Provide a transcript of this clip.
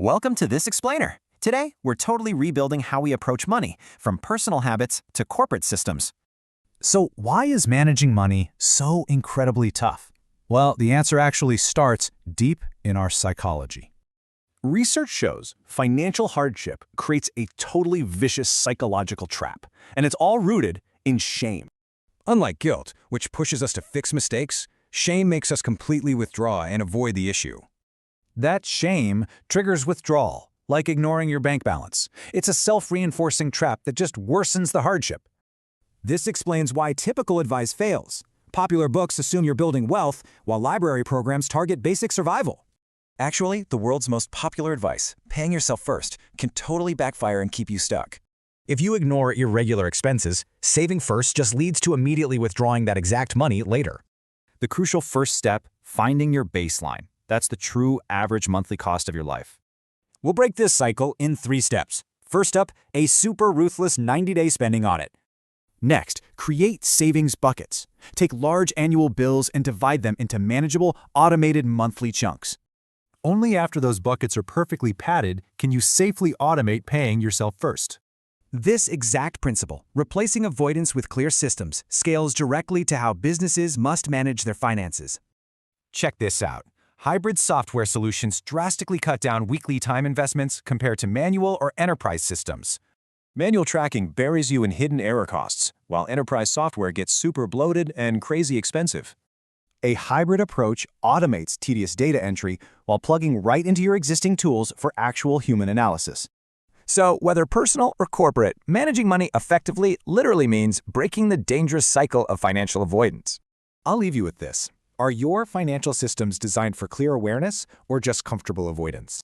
Welcome to This Explainer. Today, we're totally rebuilding how we approach money, from personal habits to corporate systems. So why is managing money so incredibly tough? Well, the answer actually starts deep in our psychology. Research shows financial hardship creates a totally vicious psychological trap, and it's all rooted in shame. Unlike guilt, which pushes us to fix mistakes, shame makes us completely withdraw and avoid the issue. That shame triggers withdrawal, like ignoring your bank balance. It's a self-reinforcing trap that just worsens the hardship. This explains why typical advice fails. Popular books assume you're building wealth, while library programs target basic survival. Actually, the world's most popular advice, paying yourself first, can totally backfire and keep you stuck. If you ignore irregular expenses, saving first just leads to immediately withdrawing that exact money later. The crucial first step, finding your baseline. That's the true average monthly cost of your life. We'll break this cycle in 3 steps. First up, a super ruthless 90-day spending audit. Next, create savings buckets. Take large annual bills and divide them into manageable, automated monthly chunks. Only after those buckets are perfectly padded can you safely automate paying yourself first. This exact principle, replacing avoidance with clear systems, scales directly to how businesses must manage their finances. Check this out. Hybrid software solutions drastically cut down weekly time investments compared to manual or enterprise systems. Manual tracking buries you in hidden error costs, while enterprise software gets super bloated and crazy expensive. A hybrid approach automates tedious data entry while plugging right into your existing tools for actual human analysis. So, whether personal or corporate, managing money effectively literally means breaking the dangerous cycle of financial avoidance. I'll leave you with this. Are your financial systems designed for clear awareness or just comfortable avoidance?